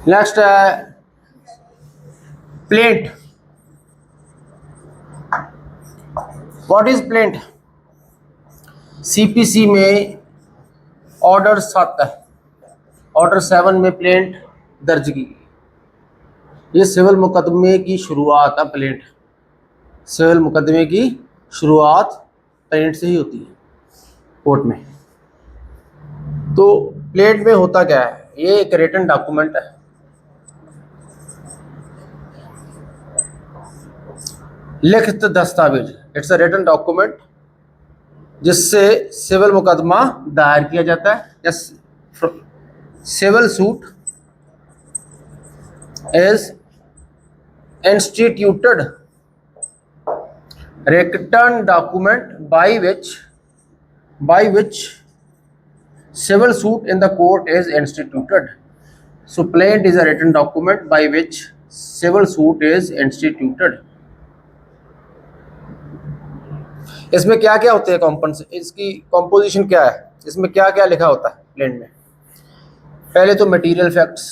Next है plaint. What is plaint? CPC में order 7 है, ऑर्डर 7 में प्लेंट दर्ज की। ये सिविल मुकदमे की शुरुआत है। प्लेंट, सिविल मुकदमे की शुरुआत प्लेंट से ही होती है कोर्ट में। तो प्लेंट में होता क्या है? ये एक रिटन डॉक्यूमेंट है, लिखित दस्तावेज। इट्स अ रिटन डॉक्यूमेंट जिससे सिविल मुकदमा दायर किया जाता है। Yes, civil suit is instituted written document by which civil suit in the court is instituted. So plaint is a written document by which civil suit is instituted. इसमें क्या क्या होते हैं कंपोनेंट्स, इसकी कंपोजिशन क्या है, इसमें क्या क्या लिखा होता है प्लेंट में? पहले तो मटेरियल फैक्ट्स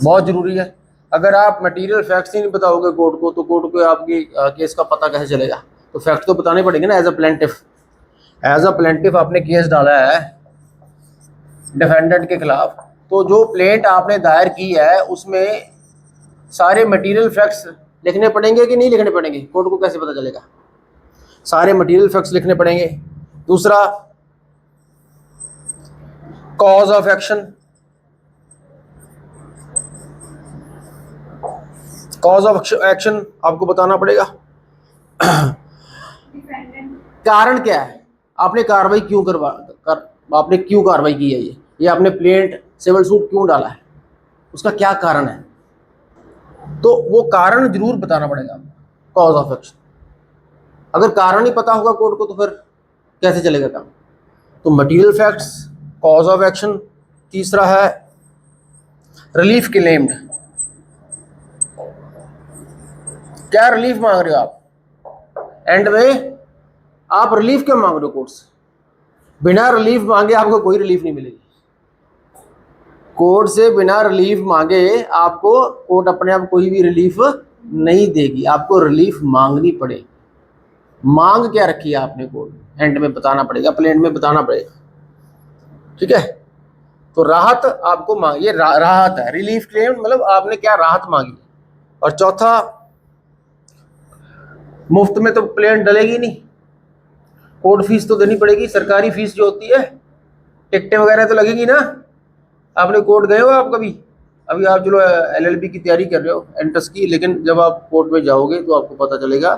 बहुत जरूरी है। अगर आप मटेरियल फैक्ट्स ही नहीं बताओगे कोर्ट को, तो कोर्ट को आपकी केस का पता कैसे चलेगा? तो फैक्ट तो बताने पड़ेंगे ना। एज अ प्लेंटिफ आपने केस डाला है डिफेंडेंट के खिलाफ, तो जो प्लेंट आपने दायर की है उसमें सारे मटेरियल फैक्ट्स लिखने पड़ेंगे कि नहीं लिखने पड़ेंगे? कोर्ट को कैसे पता चलेगा? सारे मटेरियल फैक्ट्स लिखने पड़ेंगे। दूसरा, cause of action. Cause of action आपको बताना पड़ेगा। कारण क्या है, आपने कार्रवाई क्यों आपने क्यों कार्रवाई की है? ये आपने प्लेंट सिविल सूट क्यों डाला है, उसका क्या कारण है? तो वो कारण जरूर बताना पड़ेगा, कॉज ऑफ एक्शन। अगर कारण ही पता होगा कोर्ट को तो फिर कैसे चलेगा काम? तो material facts, cause of action. तीसरा है रिलीफ क्लेम्ड। क्या रिलीफ मांग रहे हो आप? एंड में आप रिलीफ क्यों मांग रहे हो कोर्ट से? बिना रिलीफ मांगे आपको कोई रिलीफ नहीं मिलेगी। कोर्ट से बिना रिलीफ मांगे आपको कोर्ट अपने आप कोई भी रिलीफ नहीं देगी, आपको रिलीफ मांगनी पड़ेगी। मांग क्या रखी है आपने कोर्ट में, एंड में बताना पड़ेगा, प्लेंट में बताना पड़ेगा। ठीक है, तो राहत आपको मांग, ये राहत है। रिलीफ क्लेम मतलब आपने क्या राहत मांगी। और चौथा, मुफ्त में तो प्लेंट डलेगी नहीं, कोर्ट फीस तो देनी पड़ेगी। सरकारी फीस जो होती है, टिकटें वगैरह तो लगेगी ना। आपने कोर्ट गए हो आप कभी? अभी आप चलो एलएलबी की तैयारी कर रहे हो एंट्रेंस की, लेकिन जब आप कोर्ट में जाओगे तो आपको पता चलेगा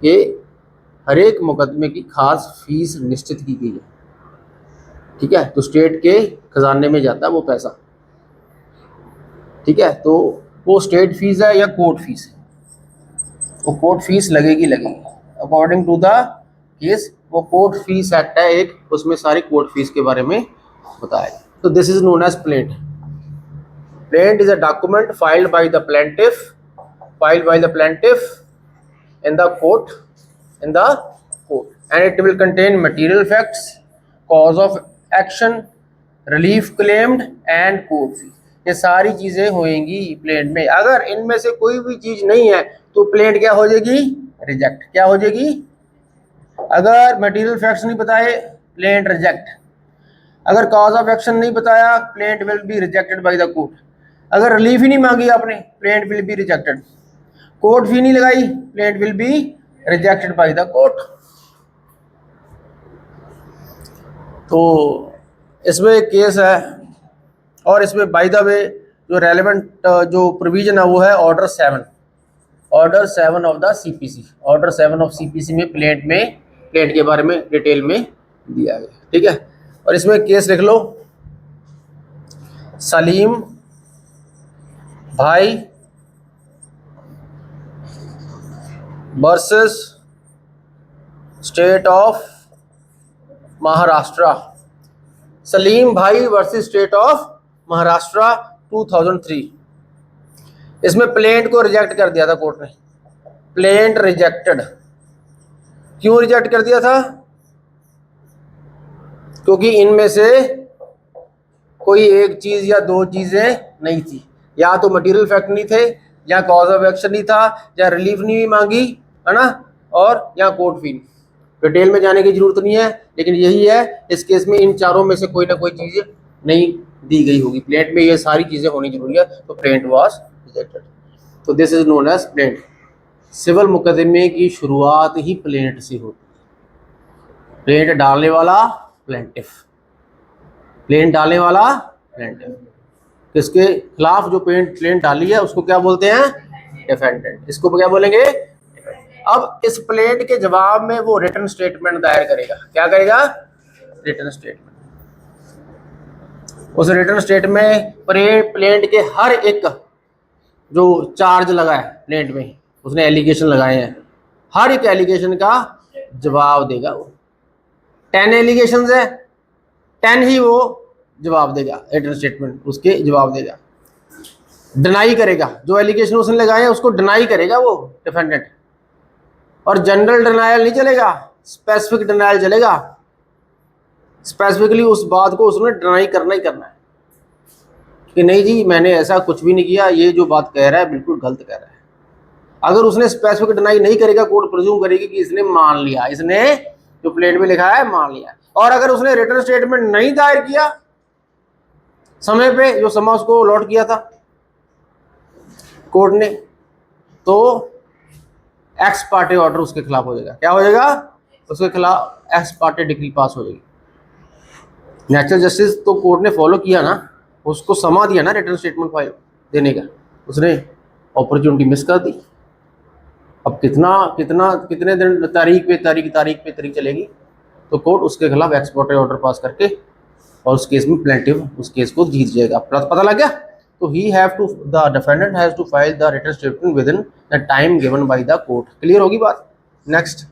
कि हर एक मुकदमे की खास फीस निश्चित की गई है। ठीक है, तो स्टेट के खजाने में जाता है वो पैसा। ठीक है, तो वो स्टेट फीस है या कोर्ट फीस है? वो कोर्ट फीस लगेगी अकॉर्डिंग टू द केस। वो कोर्ट फीस एक्ट है एक, उसमें सारी कोर्ट फीस के बारे में बताया है। तो this is known as plaint. Plaint is a document filed by the plaintiff in the court and it will contain material facts, cause of action, relief claimed and court fee। ये सारी चीजें होंगी प्लेंट में। अगर इनमें से कोई भी चीज नहीं है तो प्लेंट क्या हो जाएगी? रिजेक्ट। क्या हो जाएगी? अगर मटेरियल फैक्ट्स नहीं बताए, प्लेंट रिजेक्ट। अगर कॉज ऑफ एक्शन नहीं बताया, plaint will be rejected by the court. अगर रिलीफ ही नहीं मांगी आपने, plaint will be rejected. Court fee नहीं लगाई, plaint will be rejected by the court. तो इसमें एक केस है, और इसमें बाय द वे जो रेलेवेंट जो प्रोविजन है वो है order 7 of the CPC. Order 7 of CPC में प्लेंट के बारे में डिटेल में दिया गया। ठीक है, और इसमें केस लिख लो, सलीम भाई versus state of Maharashtra. Salim भाई वर्सेस स्टेट ऑफ महाराष्ट्र 2003। इसमें प्लेंट को रिजेक्ट कर दिया था कोर्ट ने। Plaint rejected. क्यों रिजेक्ट कर दिया था? क्योंकि इनमें से कोई एक चीज या दो चीजें नहीं थी, या तो मटेरियल फैक्ट नहीं थे, या कॉज ऑफ एक्शन नहीं था, या रिलीफ नहीं मांगी, है ना, और या कोर्ट फी। डिटेल में जाने की जरूरत नहीं है, लेकिन यही है इस केस में इन चारों में से कोई ना कोई चीज नहीं दी गई होगी। प्लेंट में ये सारी चीजें होनी जरूरी है, तो प्लेंट वाज रिजेक्टेड। तो this is known as plaint. Civil मुकदमे की शुरुआत ही प्लेंट से होती है। प्लेंट डालने वाला प्लेंटिफ, प्लेंट डालने वाला प्लेंटिफ, किसके खिलाफ जो प्लेंट डाली है उसको क्या बोलते हैं? डिफेंडेंट। इसको क्या बोलेंगे? अब इस प्लेंट के जवाब में वो रिटन स्टेटमेंट दायर करेगा। क्या करेगा? Written statement. उस रिटन स्टेटमेंट प्लेंट के हर एक जो चार्ज लगा है प्लेंट में, उसने एलिगेशन लगाए हैं, हर एक एलिगेशन का जवाब देगा वो। 10 एलिगेशन है, 10 ही वो जवाब देगा, रिटन स्टेटमेंट उसके जवाब देगा। डिनाई करेगा, जो एलिगेशन उसने लगाए हैं उसको डिनाई करेगा वो डिफेंडेंट। और जनरल डिनायल नहीं चलेगा, स्पेसिफिक डिनायल चलेगा। स्पेसिफिकली उस बात को उसने डिनाई करना ही करना है कि नहीं जी मैंने ऐसा कुछ भी नहीं किया, ये जो बात कह रहा है बिल्कुल गलत कह रहा है। अगर उसने स्पेसिफिक डिनाई नहीं करेगा, कोर्ट प्रिज्यूम करेगी कि इसने मान लिया, इसने जो प्लेंट में लिखा है मान लिया। और अगर उसने रिटन स्टेटमेंट नहीं दायर किया समय पे, जो समय उसको अलॉट किया था कोर्ट ने, तो एक्स पार्टे ऑर्डर उसके खिलाफ हो जाएगा। क्या हो जाएगा? उसके खिलाफ एक्स पार्टे डिक्री पास हो जाएगी। नेचुरल जस्टिस तो कोर्ट ने फॉलो किया ना, उसको समा दिया ना रिटन स्टेटमेंट फाइल देने का, उसने अपॉर्चुनिटी मिस कर दी। अब कितने दिन तारीख चलेगी, तो कोर्ट उसके खिलाफ एक्स पार्टे ऑर्डर पास करके और उस केस में प्लेंटिफ उस केस को जीत जाएगा। पता लग गया? तो the defendant has to file the written statement within the time given by the court। Clear होगी बात? नेक्स्ट।